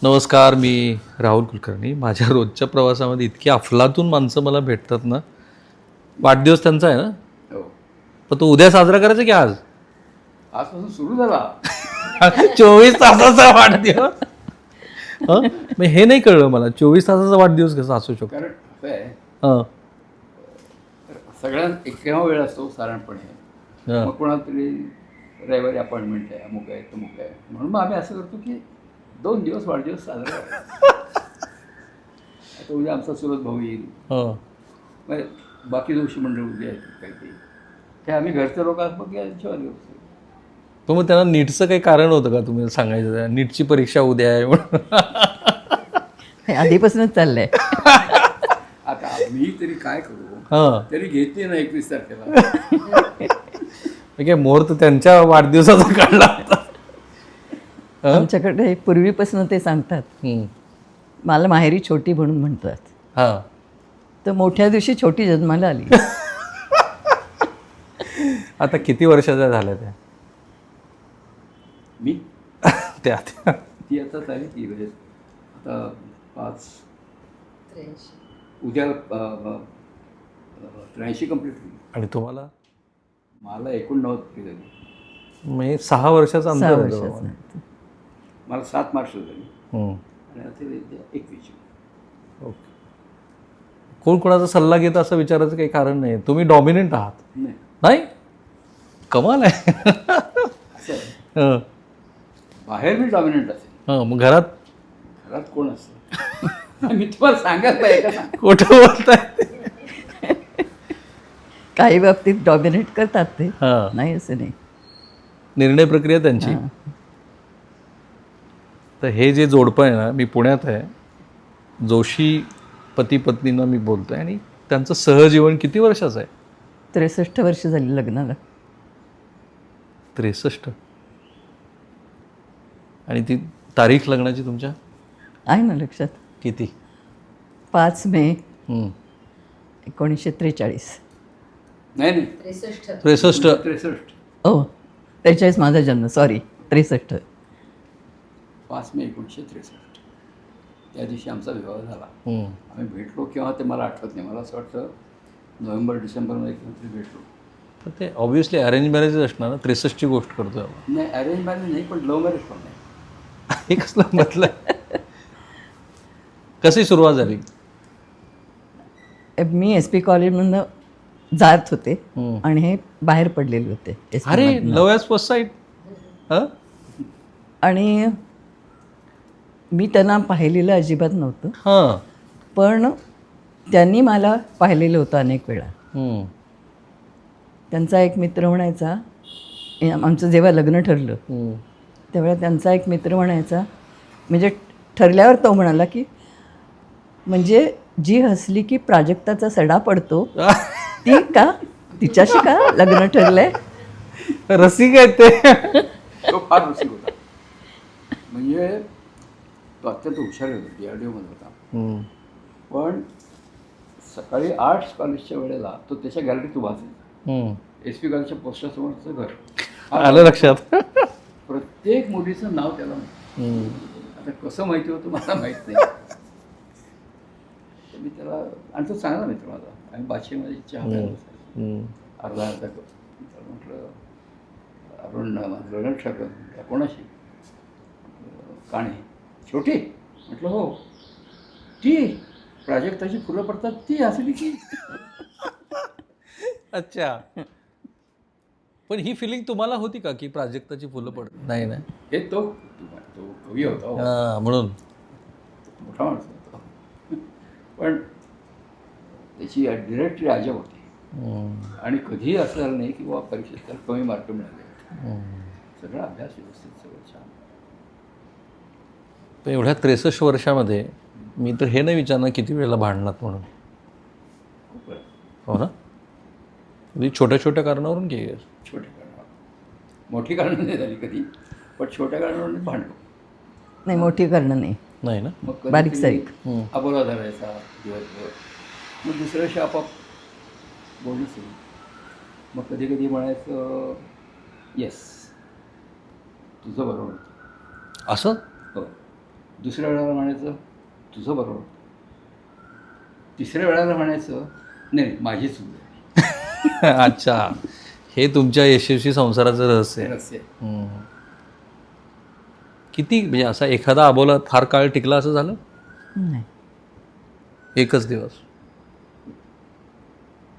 नमस्कार, मी राहुल कुलकर्णी. माझ्या रोजच्या प्रवासामध्ये इतकी अफलातून माणसं मला भेटतात ना. वाढदिवस त्यांचा आहे ना, हो. पण तो उद्या साजरा करायचा की आज? आजपासून सुरू झाला. 24 तासाचा वाढदिवस. हं? मग हे नाही कळलं मला, 24 तासाचा वाढदिवस कसा असू शकतो? कारण असं आहे, हं, सगळ्यांना केव्हा वेळ असतो साधारणपणे. हं. मग कोणाला तरी रविवारी अपॉइंटमेंट आहे, अमुक आहे तमुक आहे, म्हणून मग आम्ही असं करतो की 2 दिवस वाढदिवस साजरा करायचा. आता उद्या आमचा चुलत भाऊ येईल, हं. मग बाकी दिवशी मंडळ उद्या येतील काही ते आम्ही घरचे लोक आहोत, मग यांच्या वाढदिवस. पण मग त्यांना नीटचं काही कारण होतं का तुम्ही सांगायचं? नीटची परीक्षा उद्या आहे म्हणून. हे आधीपासूनच चाललंय. आता मी तरी काय करू, हां, तरी घेतली ना 21 तारखेला. काय मुहूर्त त्यांच्या वाढदिवसाचा काढला होता. आमच्याकडे पूर्वीपासून ते सांगतात. हं. मला माहेरी छोटी म्हणून म्हणतात. हां. तर मोठ्या दिवशी छोटी जन्माला आली. आता किती वर्षाच्या झाल्या त्या? मी त्या ती आता झाली ती म्हणजे आता 5 उद्या 83 कंप्लीट होईल. आणि तुम्हाला मला 89 झाली. म्हणजे 6 वर्षाचं 6 अंतर होतं. वर्षाचं. मला 7 मार्चला झाली हं. आणि आता 21. ओके. कोण कोणाचा सल्ला घेत असं विचारायचं काही कारण नाही. तुम्ही डॉमिनंट आहात. नाही नाही, कमाल आहे. असं आहे, हं. बाहेर मी डॉमिनंट असेल, हं, मग घरात घरात कोण असतं? मी तुम्हाला सांगायला पाहिजे का सांग. कुठं बोलताय? काही बाबतीत डॉमिनेट करतात ते, हां, नाही असं नाही. निर्णय प्रक्रिया त्यांची. हां. तर हे जे जोडपं आहे ना, मी पुण्यात आहे, जोशी पती पत्नींना मी बोलतोय आणि त्यांचं सहजीवन किती वर्षाचं आहे? 63 वर्ष झाली लग्नाला. 63. आणि ती तारीख लग्नाची तुमच्या आहे ना लक्षात. किती? 5 मे हं. 1943. नाही नाही 63. 63. हो, 43 माझा जन्म, सॉरी, 63. 5 मे 1963 त्या दिवशी आमचा विवाह झाला. हं. आम्ही भेटलो केव्हा ते मला आठवत नाही. मला असं वाटतं नोव्हेंबर डिसेंबरमध्ये किंवा भेटलो. तर ते ऑब्व्हियसली अरेंज मॅरेजच असणार ना. 63 ची गोष्ट करतोय आपण. नाही, अरेंज मॅरेज नाही, पण लव्ह मॅरेज पण नाही. हे कसलं म्हटलं? कशी सुरुवात झाली? मी एस पी कॉलेजमधनं जात होते हं. आणि हे बाहेर पडलेले होते SP अरे, मधनं. लव ॲज फर्स्ट साईट. हं? आणि मी त्यांना पाहिलेलं अजिबात नव्हतं, हां. पण त्यांनी मला पाहिलेलं होतं अनेक वेळा. हं. त्यांचा एक मित्र म्हणायचा, आमचं जेव्हा लग्न ठरलं हं. तेव्हा त्यांचा एक मित्र म्हणायचा, म्हणजे ठरल्यावर तो म्हणाला की म्हणजे जी हसली की प्राजक्ताचा सडा पडतो ती का, तिच्याशी का लग्न ठरलंय. रसिक आहेत ते. तो फार रसिक होता. म्हणजे तो अत्यंत हुशार होता, DRDO मध्ये होता. हं. पण सकाळी आर्ट्स कॉलेजच्या वेळेला तो त्याच्या गॅलरीत उभा असायचा. हं. SP कॉलेजच्या पोस्टरसमोरचं घर. आलं लक्षात. प्रत्येक मुलीचं नाव त्याला माहिती. हं. आता कसं माहिती होतं मला माहीत नाही. तर मी त्याला, आणि तो चांगला मित्र माझा, आणि बादशीमध्ये चहा प्यायला बसायचो. हं. अर्धा कप. तर म्हटलं, अरुण माझं लग्न ठरलं. म्हटलं, कोणाशी? काणे. छोटी? म्हटलं हो. ती प्राजक्ताची फुलं पडतात ती असली की. अच्छा. पण ही फिलिंग तुम्हाला होती का की प्राजक्ताची फुलं पडत नाही ना? हे तो कवी होता हो. हां, म्हणून. मोठा माणूस होता. पण त्याची डिरेक्टरी अजब होती. हं. आणि कधीही असं झालं नाही की बाबा परीक्षेत त्याला कमी मार्क मिळाले. हं. सगळा अभ्यास व्यवस्थित, सगळं छान. पण एवढ्या 63 वर्षामध्ये मी तर हे नाही विचारणार किती वेळेला भांडणात म्हणून. खूप वेळा. हो ना? कधी छोट्या छोट्या कारणावरून की छोट्या कारणावर. मोठी कारणं नाही झाली कधी, पण छोट्या कारणावर भांडलो. नाही, मोठी करणं नाही, नाही ना? मग बारीक कधीतरी सारीक. हं. अबोला धरायचा दिवसभर. मग दुसऱ्या दिवशी आपाप बोलणं सुरू. मग कधी कधी म्हणायचं, येस तुझं बरोबर होतं. असं? हो. दुसऱ्या वेळेला म्हणायचं तुझं बरोबर, तिसऱ्या वेळेला म्हणायचं नाही माझी चूक आहे. अच्छा, हे तुमच्या यशस्वी संसाराचं रहस्य आहे. रहस्य आहे. हम्म. किती म्हणजे असा एखादा अबोला फार काळ टिकला असं झालं? नाही, एकच दिवस.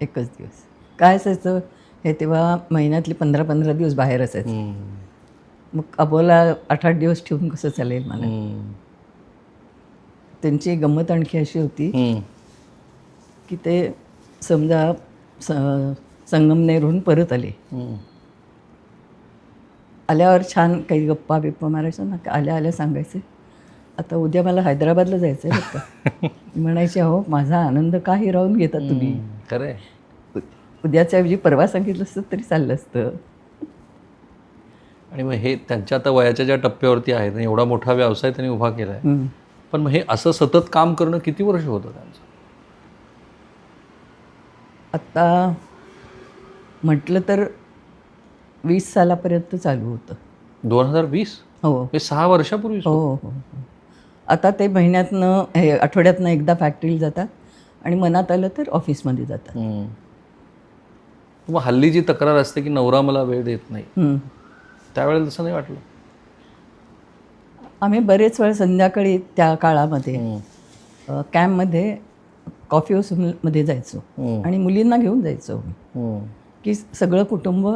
एकच दिवस. काय असायचं, हे तेव्हा महिन्यातले 15-15 दिवस बाहेर असायचं. हम्म. मग अबोला 8-8 दिवस ठेवून कसं चालेल मला. हम्म. त्यांची गंमत आणखी अशी होती हम्म. की ते समजा संगमनेरहून परत आले, हम्म. आल्यावर छान काही गप्पा बिप्पा मारायचं ना, आल्या आल्या सांगायचे आता उद्या मला हैदराबादला जायचं आहे बरं का. मी म्हणायचे अहो माझा आनंद का हिरावून घेता तुम्ही, खरं आहे. उद्याच्या ऐवजी परवा सांगितलं असतं तरी चाललं असतं. आणि मग हे त्यांच्या आता वयाच्या ज्या टप्प्यावरती आहेत आणि एवढा मोठा व्यवसाय त्यांनी उभा केला आहे, हम्म. पण मग हे असं सतत काम करणं किती वर्ष होतं त्यांचं? आत्ता म्हटलं तर 20 सालापर्यंत चालू होतं. 2020? हो हे 6 वर्षापूर्वी. हो हो हो. आता ते महिन्यातनं हे आठवड्यातनं एकदा फॅक्टरीला जातात आणि मनात आलं तर ऑफिसमध्ये जातात. मग हल्ली जी तक्रार असते की नवरा मला वेळ देत नाही, हम्म. त्यावेळेला तसं नाही वाटलं? आम्ही बरेच वेळ संध्याकाळी त्या काळामध्ये कॅम्पमध्ये कॉफी हाऊसमध्ये जायचो आणि मुलींना घेऊन जायचो की सगळं कुटुंब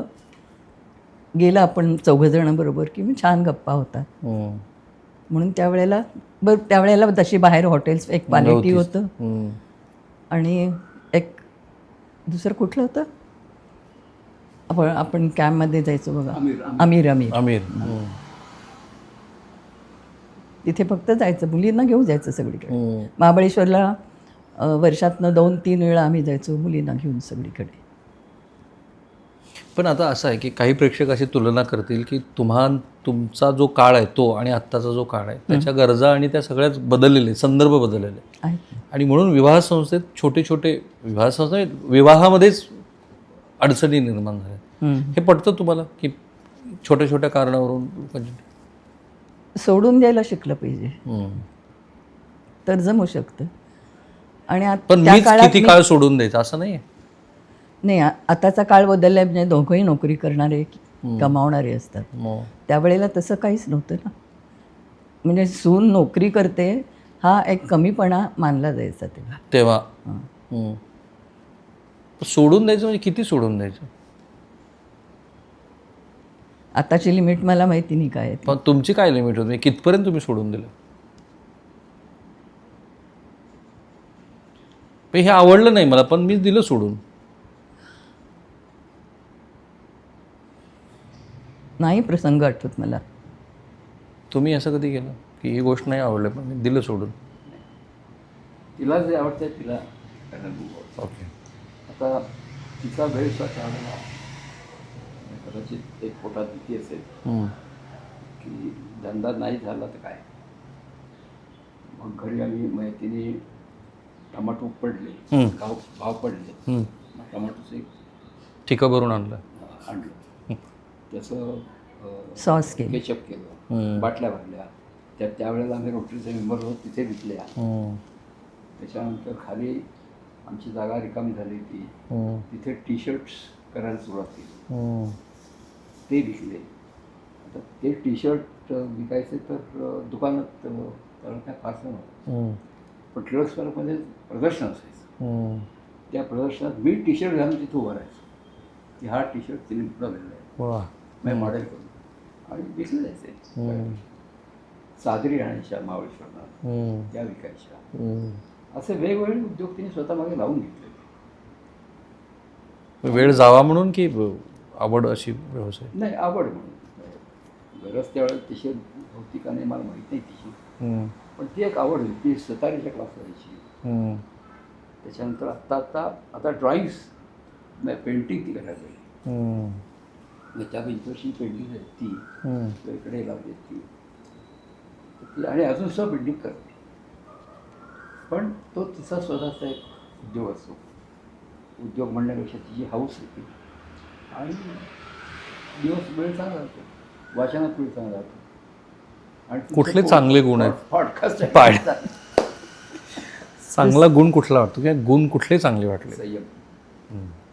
गेलं आपण 4 जण बरोबर की मग छान गप्पा होतात. म्हणून त्यावेळेला तशी बाहेर हॉटेल्स एक क्वालिटी होतं आणि एक दुसरं कुठलं होतं आपण कॅम्पमध्ये जायचो बघा, आमिर. आमिर. तिथे फक्त जायचं, मुलींना घेऊन जायचं सगळीकडे. महाबळेश्वरला वर्षातनं 2-3 वेळा आम्ही जायचो मुलींना घेऊन सगळीकडे. पण आता असं आहे की काही प्रेक्षक अशी तुलना करतील की तुमचा जो काळ आहे तो आणि आत्ताचा जो काळ आहे त्याच्या गरजा आणि त्या सगळ्याच बदललेले, संदर्भ बदललेले आहेत. आणि म्हणून विवाह संस्थेत छोटे विवाहामध्येच अडचणी निर्माण झाल्या. हे पटतं तुम्हाला की छोट्या छोट्या कारणावरून सोडून द्यायला शिकलं पाहिजे तर जमू शकतं. आणि पण त्या मीच काळात किती काळ सोडून द्यायचं असं नाही. नाही, आताचा काळ बदलला म्हणजे दोघंही नोकरी करणारे कमावणारे असतात. त्यावेळेला तसं काहीच नव्हतं ना. म्हणजे सून नोकरी करते हा एक कमीपणा मानला जायचा तेव्हा. सोडून द्यायचं म्हणजे किती सोडून द्यायचं? आताची लिमिट मला माहिती नाही काय आहे. पण तुमची काय लिमिट होती, कितपर्यंत तुम्ही सोडून दिलं? हे आवडलं नाही मला पण मी दिलं सोडून. नाही प्रसंग आठवत मला. तुम्ही असं कधी केलं की ही गोष्ट नाही आवडली पण मी दिलं सोडून? तिला जे आवडतं तिला ओके. आता तिचा वेळचा त्यावेळेला कदाचित एक पोटात भीती असेल की धंदा नाही झाला तर काय. मग घरी आम्ही मग तिने टमाटो पडले, भाव पडले, टमाटोचं एक ठिका भरून आणलं, त्याचं सॉस केलं, केचप केलं, बाटल्या भरल्या. त्यावेळेला आम्ही रोटरीचे मेंबर होतो तिथे विकल्या. त्याच्यानंतर खाली आमची जागा रिकामी झाली होती, तिथे टी शर्ट्स करायला सुरुवात केली, ते विकले. आता ते टी शर्ट विकायचे तर दुकानात त्याला काय फारसं नव्हतं, पण टिळक स्मारकमध्ये प्रदर्शन असायचं. त्या प्रदर्शनात मी टी शर्ट घालून तिथे उभं राहायचो की हा टी शर्ट तिने बनवलेला आहे, मी मॉडेल करून, आणि विकले जायचे. चादरी आणायच्या महाबळेश्वरला, त्या विकायच्या. असे वेगवेगळे उद्योग तिने स्वतः मागे लावून घेतले. वेळ जावा म्हणून की आवड अशी व्यवसाय? नाही, आवड म्हणून. गरज त्यावेळेला तशी होती का नाही मला माहीत नाही तिची, पण ती एक आवड होती. ती सतारीच्या क्लासला जायची. त्याच्यानंतर आता ड्रॉइंग्स पेंटिंग ती करायला लागली. त्या बेंचवरची पेंटिंग आहे ती इकडे लावली ती, आणि अजून सुद्धा पेंटिंग करते. पण तो तिचा स्वतःचा एक उद्योग असतो. उद्योग म्हणण्यापेक्षा तिची हाऊस होती, आणि दिवस वेळ चांगला जातो, वाचनात वेळ चांगला जातो. आणि तुमचं कुठले चांगले गुण आहेत? पॉडकास्ट पाड. चांगला गुण कुठला वाटतो किंवा गुण कुठले चांगले वाटले? संयम.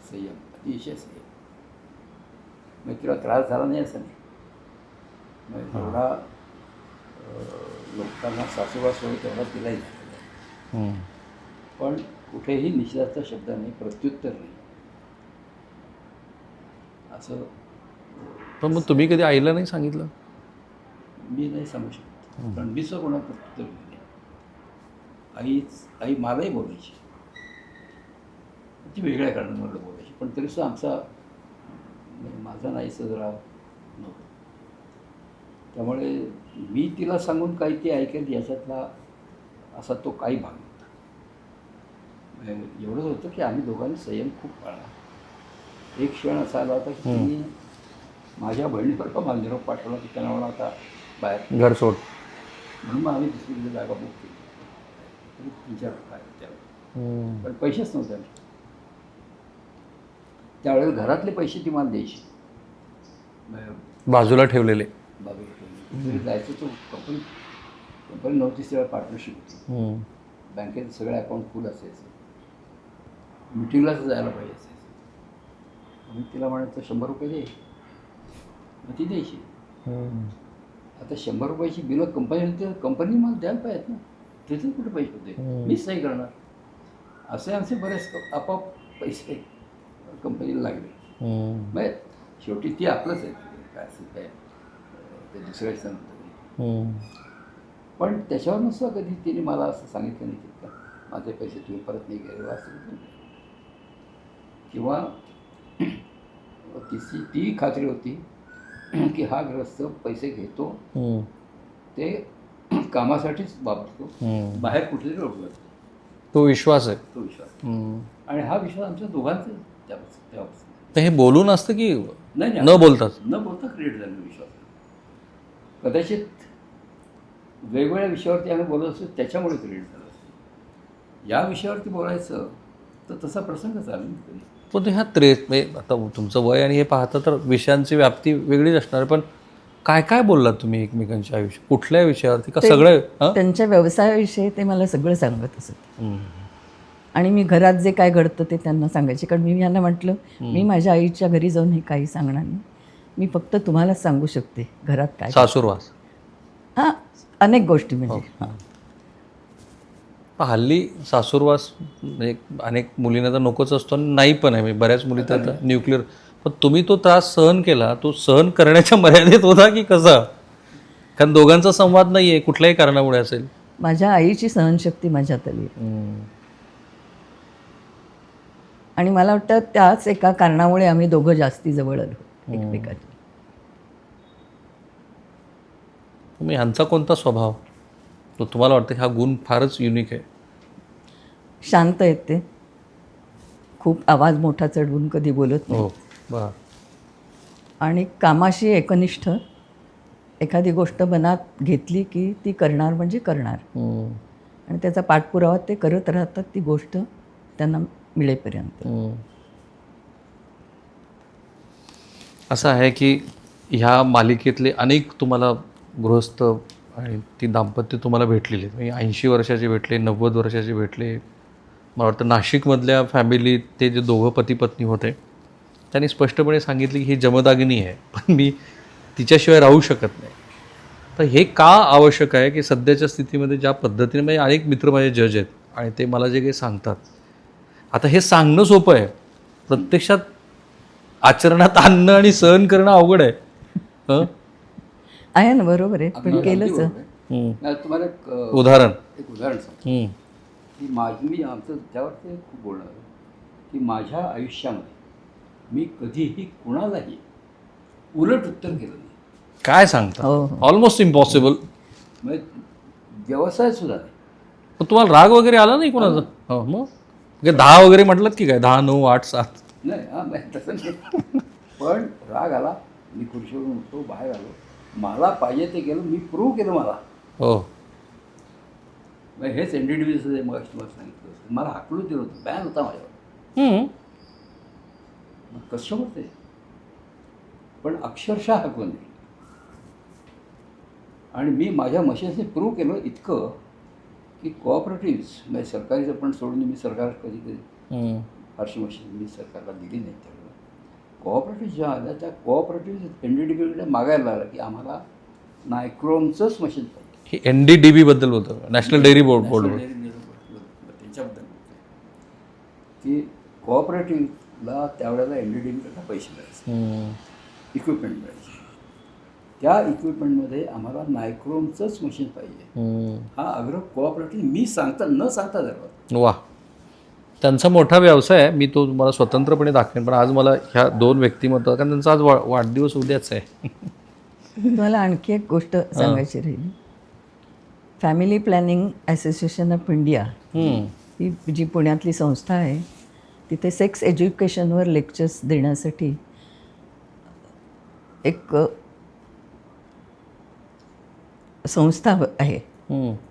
संयम, अतिशय संयम. मग तुला त्रास झाला नाही असं नाही. मग एवढा लोकांना सासूबास होईल तेवढा तिलाही झालेला आहे. पण कुठेही निषेधाचा शब्द नाही, प्रत्युत्तर नाही. असं पण मग तुम्ही कधी आईला नाही सांगितलं? मी नाही सांगू शकत, पण मी कोणाला प्रत्युत्तर दिलं नाही. आई मलाही बोलायची, ती वेगळ्या कारणांवर बोलायची, पण तरीसुद्धा माझा नाहीसं जरा नव्हतं. त्यामुळे मी तिला सांगून काही ती ऐकेल याच्यातला असा तो काही भाग नव्हता. एवढंच होतं की आम्ही दोघांनी संयम खूप पाळला. एक क्षण असा आला होता की मी माझ्या बहिणीबरोबर मला निरोप पाठवला की त्यांना मला आता बाहेर घर सोड म्हणून मग आम्ही दुसरीकडे जागा बुक केली. 3-4 काय त्यावेळेला, पण पैसेच नव्हते आमचे. त्यावेळेला घरातले पैसे ती मला द्यायची, बाजूला ठेवलेले. बाबा जायचं तो कंपनी नव्हती, सगळं पार्टनरशिप होती. बँकेत सगळं अकाउंट फुल असायचं, मिटिंगलाच जायला पाहिजे असायचं. मी तिला म्हणायचं 100 रुपये दे, मग ती द्यायची. आता 100 रुपयाची बिलं कंपनी मला द्यायला पाहिजेत ना, तिथे कुठे पैसे होते, मीच नाही करणार. असे आमचे बरेच आपोआप पैसे कंपनीला लागले. मग शेवटी ती आपलंच आहे, काय असं काय ते दुसऱ्या सांगतो. पण त्याच्यावर नसतं कधी तिने मला असं सांगितलं नाही की माझे पैसे तुम्ही परत नाही घ्यावे असं, किंवा ती खात्री होती की हा ग्रस्त पैसे घेतो ते कामासाठीच वापरतो, बाहेर कुठेतरी रोडवर. तो विश्वास आहे. तो विश्वास, आणि हा विश्वास आमच्या दोघांचा त्यापासून. तर हे बोलून असतं की नाही न बोलतात? न बोलता क्रिएट झालेला विश्वास. कदाचित वेगवेगळ्या विषयावरती आम्ही बोलत असतो त्याच्यामुळे क्रिएट झालं असतं. या विषयावरती बोलायचं तर तसा प्रसंग चालू नाही. पण ह्या म्हणजे आता तुमचं वय आणि हे पाहता तर विषयांची व्याप्ती वेगळीच असणार, पण काय काय बोललात तुम्ही एकमेकांच्या आयुष्य कुठल्या विषयावरती का सगळं? त्यांच्या व्यवसायाविषयी ते मला सगळं सांगत असत, आणि मी घरात जे काय घडतं ते त्यांना सांगायचे. कारण मी यांना म्हटलं मी माझ्या आईच्या घरी जाऊन हे काही सांगणार नाही, मी फक्त तुम्हालाच सांगू शकते घरात काय. सासूरवास, हां, अनेक गोष्टी म्हणजे. हल्ली सासूरवास म्हणजे अनेक मुलींना तर नकोच असतो आणि नाही पण आहे, म्हणजे बऱ्याच मुली तर न्यूक्लिअर. पण तुम्ही तो त्रास सहन केला, तो सहन करण्याच्या मर्यादेत होता की कसा? कारण दोघांचा संवाद नाही आहे, कुठल्याही कारणामुळे असेल. माझ्या आईची सहनशक्ती माझ्यात आली, आणि मला वाटतं त्याच एका कारणामुळे आम्ही दोघं जास्ती जवळ आलो एकमेकांच्या. तुम्ही ह्यांचा कोणता स्वभाव तो तुम्हाला वाटतं हा गुण फारच युनिक आहे? शांत आहेत ते, खूप आवाज मोठा चढवून कधी बोलत नाही. हो, बरं. आणि कामाशी एकनिष्ठ, एखादी गोष्ट मनात घेतली की ती करणार म्हणजे करणार, आणि त्याचा पाठपुरावा ते करत राहतात ती गोष्ट त्यांना मिळेपर्यंत. असं आहे की ह्या मालिकेतले अनेक तुम्हाला गृहस्थ आणि ती दाम्पत्य तुम्हाला भेटलेली, म्हणजे 80 वर्षाचे भेटले, 90 वर्षाचे भेटले. मला वाटतं नाशिकमधल्या फॅमिलीत ते जे दोघं पती पत्नी होते त्यांनी स्पष्टपणे सांगितले की ही जमदाग्नी आहे, पण मी तिच्याशिवाय राहू शकत नाही. तर हे का आवश्यक आहे की सध्याच्या स्थितीमध्ये ज्या पद्धतीने, म्हणजे अनेक मित्र माझे जज आहेत आणि ते मला जे काही सांगतात, आता हे सांगणं सोपं आहे, प्रत्यक्षात आचरणात आणणं आणि सहन करणं अवघड आहे. आहे ना, बरोबर आहे, पण केलंच. तुम्हाला उदाहरण सांगतो की मी आमचं त्यावर ते खूप बोलणार की माझ्या आयुष्यामध्ये मी कधीही कुणालाही उलट उत्तर केलं नाही. काय सांगता? हो. Almost impossible. म्हणजे व्यवसाय सुद्धा नाही. पण तुम्हाला राग वगैरे आला नाही कोणाचा? हो, मग 10 वगैरे म्हटलं की काय? 10, 9, 8, 7 नाही, तसं नाही. पण राग आला, मी खुर्शीवरून उठतो, बाहेर आलो, मला पाहिजे ते केलं, मी प्रूव्ह केलं मला. हो, हेच NDDBचं मग तुम्हाला सांगितलं होतं, मला हाकलून दिलं होतं, बॅन होता माझ्यावर. मग कसं होते, पण अक्षरशः हाकलून दिलं. आणि मी माझ्या मशीन्सने प्रूव्ह केलं इतकं की कोऑपरेटिव्स म्हणजे सरकारीचं पण सोडून मी सरकार कधी कधी फारशी मशीन मी सरकारला दिली नाही त्यावेळेला. कोऑपरेटिव्ह ज्या आल्या त्या कोऑपरेटिव्ह NDDBकडे मागायला लागला की आम्हाला नायक्रोमचंच मशीन पाहिजे. हे NDDB बद्दल बोलतो, नॅशनल डेअरी बोर्ड. त्यांच्याबद्दल बोलतो की कोऑपरेटिव्हला त्यावेळेला NDDBकडनं पैसे मिळायचे, इक्विपमेंट मिळायचे. त्या इक्विपमेंटमध्ये आम्हाला नायक्रोमचंच मशीन पाहिजे हा आग्रह कोऑपरेटिव्ह मी न सांगता धरला. वा, त्यांचा मोठा व्यवसाय आहे. मी तो तुम्हाला स्वतंत्रपणे दाखवेन, पण आज मला ह्या दोन व्यक्तिमत्व, कारण त्यांचा आज वाढदिवस उद्याच आहे. तुम्हाला आणखी एक गोष्ट सांगायची राहिली. Family planning association of India ही जी पुण्यातली संस्था आहे, तिथे सेक्स एज्युकेशनवर लेक्चर्स देण्यासाठी एक संस्था आहे.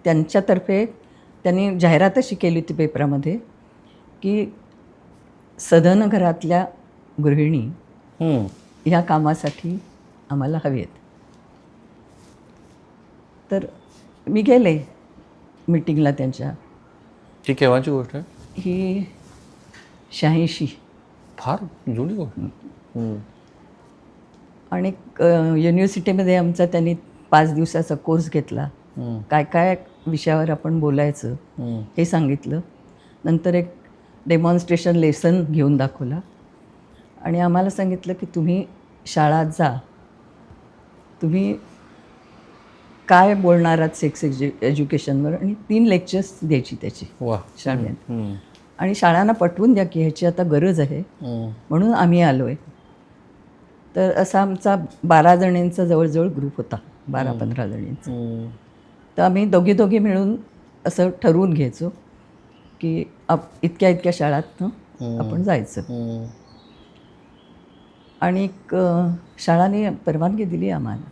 त्यांच्यातर्फे त्यांनी जाहिरात अशी केली होती पेपरामध्ये की सधन घरातल्या गृहिणी ह्या कामासाठी आम्हाला हवे आहेत. तर मी गेले मीटिंगला त्यांच्या. ही केव्हाची गोष्ट आहे? ही 86 फार जुनी गोष्ट. आणि युनिव्हर्सिटीमध्ये आमचा त्यांनी 5 दिवसाचा कोर्स घेतला. काय काय विषयावर आपण बोलायचं हे सांगितलं. नंतर एक डेमॉन्स्ट्रेशन लेसन घेऊन दाखवला आणि आम्हाला सांगितलं की तुम्ही शाळात जा, तुम्ही काय बोलणार आहात सेक्स एज्युकेशनवर, आणि 3 लेक्चर्स द्यायची त्याची वा. शाळेत. आणि शाळांना पटवून द्या की ह्याची आता गरज आहे, म्हणून आम्ही आलो आहे. तर असा आमचा 12 जणींचा जवळजवळ ग्रुप होता, 12-15 जणींचा. तर आम्ही दोघी मिळून असं ठरवून घ्यायचो की इतक्या शाळांतनं आपण जायचं. आणि शाळाने परवानगी दिली आम्हाला.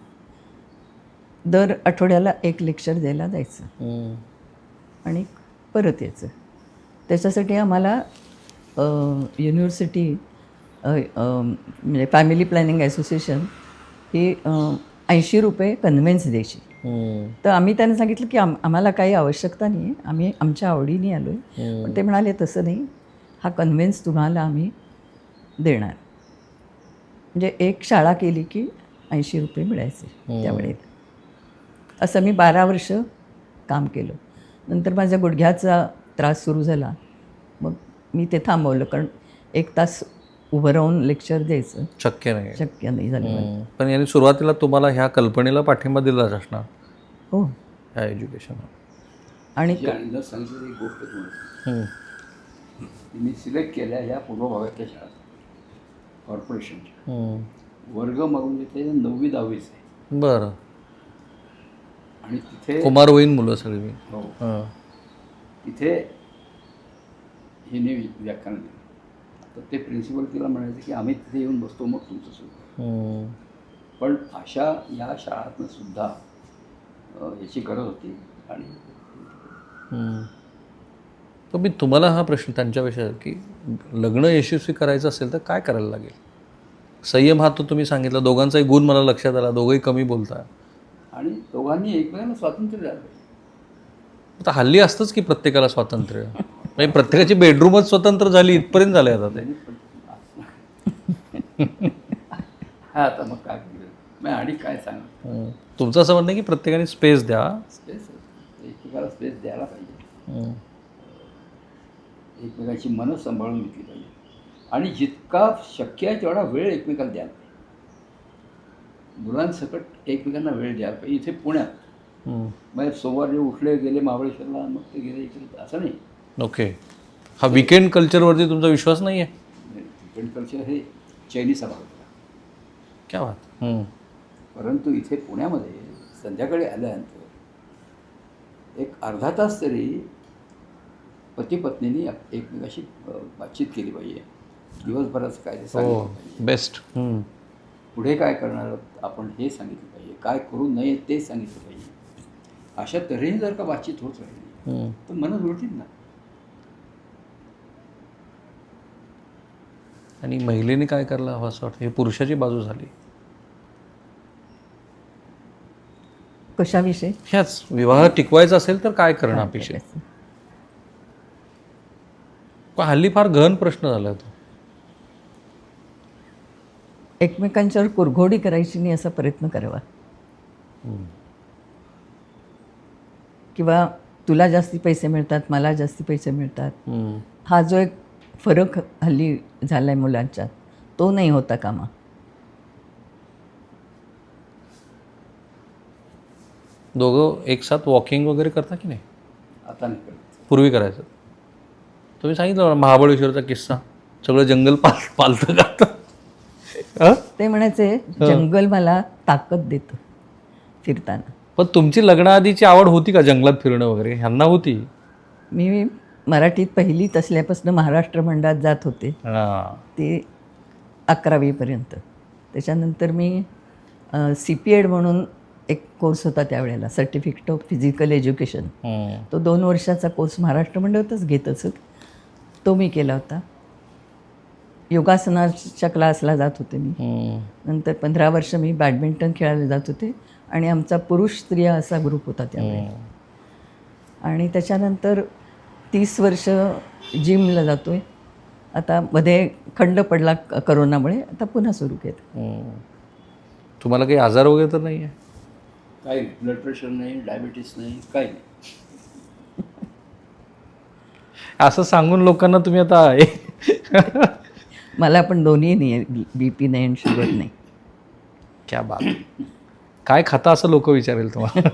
दर आठवड्याला 1 लेक्चर द्यायला जायचं आणि परत यायचं. त्याच्यासाठी आम्हाला युनिव्हर्सिटी म्हणजे फॅमिली प्लॅनिंग असोसिएशन ही 80 रुपये कन्व्हेन्स द्यायची. तर आम्ही त्यांना सांगितलं की आम्हाला काही आवश्यकता नाही आहे, आम्ही आमच्या आवडीने आलो आहे. पण ते म्हणाले तसं नाही, हा कन्व्हेन्स तुम्हाला आम्ही देणार. म्हणजे एक शाळा केली की 80 रुपये मिळायचे त्यावेळेला. असं मी 12 वर्ष काम केलं. नंतर माझ्या गुडघ्याचा त्रास सुरू झाला, मग मी ते थांबवलं, कारण 1 तास उभं राहून लेक्चर द्यायचं शक्य नाही झालं मला. पण यांनी सुरुवातीला तुम्हाला ह्या कल्पनेला पाठिंबा दिलाच असणार, हो. ह्या एज्युकेशन. आणि न सांगितलेली एक गोष्ट तुम्हाला मी सिलेक्ट केल्या ह्या पूर्व भागातल्या शाळा कॉर्पोरेशनच्या वर्ग मागून घेतले 9वी 10वीच आहे. बरं. आणि तिथे कुमारवयीन मुलं सगळी. हो, तिथे हिने व्याख्यान दिलं. तर ते प्रिन्सिपल तिला म्हणायचे की आम्ही तिथे येऊन बसतो, मग तुमचं सुरू. पण अशा या शाळातनं सुद्धा याची गरज होती. आणि तर मी तुम्हाला हा प्रश्न त्यांच्यापेक्षा की लग्न यशस्वी करायचं असेल तर काय करायला लागेल? संयम हा तो तुम्ही सांगितला, दोघांचाही गुण मला लक्षात आला, दोघंही कमी बोलता, आणि दोघांनी एकमेकांना स्वातंत्र्य द्यायला पाहिजे. आता हल्ली असतंच की प्रत्येकाला स्वातंत्र्य, म्हणजे प्रत्येकाची बेडरूमच स्वतंत्र झाली, इथपर्यंत झाले आता ते. हा, आता मग काय केलं आणि काय सांग. तुमचं असं म्हणणं की प्रत्येकाने स्पेस द्या, एकमेकाला स्पेस द्यायला पाहिजे, एकमेकाची मनं सांभाळून घेतली पाहिजे, आणि जितका शक्य आहे तेवढा वेळ एकमेकाला द्यायला पाहिजे. मुलांसकट एकमेकांना वेळ द्यायला पाहिजे. इथे पुण्यात म्हणजे सोमवारी उठले गेले महाबळेश्वरला, मग ते गेले इकडे, असं नाही. ओके. हा विकेंड कल्चरवरती तुमचा विश्वास नाही आहे? विकेंड कल्चर हे चैनीचा भाग होता. क्या बात. परंतु इथे पुण्यामध्ये संध्याकाळी आल्यानंतर एक अर्धा तास तरी पती पत्नींनी एकमेकाशी बातचीत केली पाहिजे. दिवसभराचं काय ते सांगितलं पाहिजे, बेस्ट. पुढे काय करणार आपण हे सांगितलं पाहिजे, काय करू नये ते सांगितलं पाहिजे. अशा तऱ्हेने जर का बातचीत होत राहिली तर मनं जुळतील ना. आणि महिलेने काय करायला हवं असं वाटतं? हे पुरुषाची बाजू झाली. कशाविषयी ह्याच विवाह टिकवायचा असेल तर काय करणं अपेक्षित आहे? पण हल्ली फार गहन प्रश्न झाला तो. एकमेकांच्यावर कुरघोडी करायची नाही असा प्रयत्न करावा. किंवा तुला जास्ती पैसे मिळतात, मला जास्ती पैसे मिळतात, हा जो एक फरक हल्ली झाला आहे मुलांच्यात, तो नाही होता कामा. दोघं एक साथ वॉकिंग वगैरे करता की नाही? आता नाही करत. पूर्वी करायचं. तुम्ही सांगितलं मला महाबळेश्वरचा किस्सा, सगळं जंगल पालतं जातं. ते म्हणायचे जंगल मला ताकद देतं फिरताना. पण तुमची लग्नाआधीची आवड होती का जंगलात फिरणं वगैरे? ह्यांना होती. मी मराठीत पहिलीत असल्यापासून महाराष्ट्र मंडळात जात होते, हां. ते 11वीपर्यंत. त्याच्यानंतर मी CPED म्हणून एक कोर्स होता त्यावेळेला, सर्टिफिकेट ऑफ फिजिकल एज्युकेशन. तो 2 वर्षाचा कोर्स महाराष्ट्र मंडळातच घेत असत, तो मी केला होता. योगासनाच्या क्लासला जात होते मी. नंतर 15 वर्ष मी बॅडमिंटन खेळायला जात होते आणि आमचा पुरुष स्त्रिया असा ग्रुप होता त्यावेळी. आणि त्याच्यानंतर 30 वर्ष जिमला जातो आहे. आता मध्ये खंड पडला करोनामुळे, आता पुन्हा सुरू केलं. तुम्हाला काही आजार वगैरे तर नाही आहे? काही ब्लड प्रेशर नाही, डायबिटीस नाही, काही नाही. असं सांगून लोकांना तुम्ही आता मला पण दोन्ही नाही आहे, BP नाही आणि शुगर नाही. क्या बात. काय खाता असं लोक विचारेल तुम्हाला.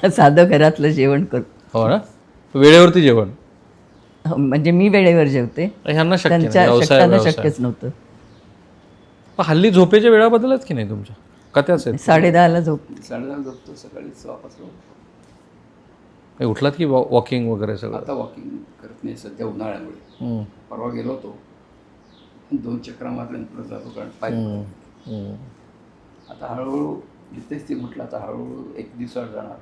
साधं घरातलं जेवण करतो. हो ना, वेळेवरती जेवण. म्हणजे मी वेळेवर जेवते, ह्यांना शक्य नाही, त्यांच्या व्यवसाय शक्यतानं व्यवसाय. शक्यच नव्हतं. पण हल्ली झोपेच्या वेळा बदलत की नाही तुमच्या? का त्याच आहेत? 10:30ला झोप. 10:30 झोपतो, सकाळी 6:00 हे उठलात की वॉकिंग वगैरे सगळं? आता वॉकिंग करत नाही सध्या उन्हाळ्यामुळे. परवा गेलो होतो, 2 चक्रा मारल्यानंतर जातो, कारण पाय दुखतात. आता हळूहळू जिथेच ती म्हटलं, आता हळूहळू 1 दिवसावर जाणार,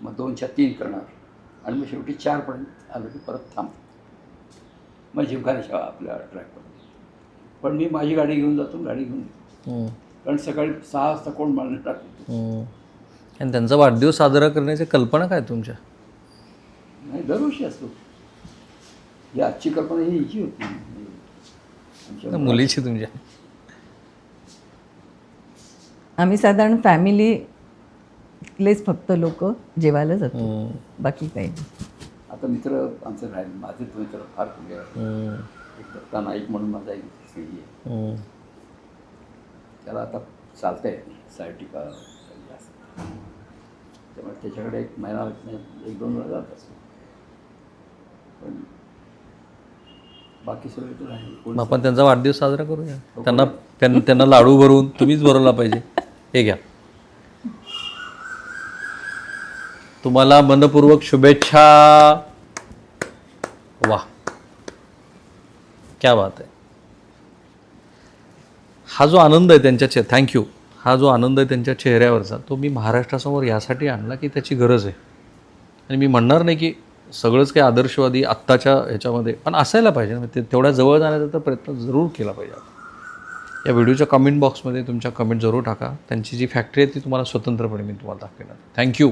मग 2च्या 3 करणार, आणि मग शेवटी 4पर्यंत आलो की परत थांब, मग जिमखान्याच्या आपल्या ट्रॅकवर. पण मी माझी गाडी घेऊन जातो, गाडी घेऊन येतो, कारण सकाळी 6 वाजता कोण मला टाकतो. आणि त्यांचा वाढदिवस साजरा करण्याची कल्पना काय तुमच्या? नाही, दरवर्षी असतो. ही आजची कल्पना ही हिची होती, आमच्या मुलीची तुमच्या? आम्ही साधारण फॅमिलीतलेच फक्त लोक जेवायला जातो, बाकी काही नाही. आता मित्र आमचे राहिले, माझे मित्र फार पुढे आहेत. एक दत्ता नाईक म्हणून माझा एक स्नेही आहे, त्याला आता चालता येत नाही, सायटिका जास्त, त्यामुळे त्याच्याकडे 1 महिना 1-2 वेळा जात असतो. पण बाकी सगळे तर आहे. कोण आपण त्यांचा वाढदिवस साजरा करूया. त्यांना लाडू भरून तुम्हीच भरवला पाहिजे. हे घ्या, तुम्हाला मनपूर्वक शुभेच्छा. वा, क्या बात आहे. हा जो आनंद आहे त्यांच्या थँक्यू, हा जो आनंद आहे त्यांच्या चेहऱ्यावरचा, तो मी महाराष्ट्रासमोर यासाठी आणला की त्याची गरज आहे. आणि मी म्हणणार नाही की सगळंच काही आदर्शवादी आत्ताच्या ह्याच्यामध्ये, पण असायला पाहिजे. ते तेवढ्या जवळ जाण्याचा तर प्रयत्न जरूर केला पाहिजे. या व्हिडिओच्या कमेंट बॉक्समध्ये तुमच्या कमेंट जरूर टाका. त्यांची जी फॅक्टरी आहे ती तुम्हाला स्वतंत्रपणे मी तुम्हाला दाखवेन. थँक्यू.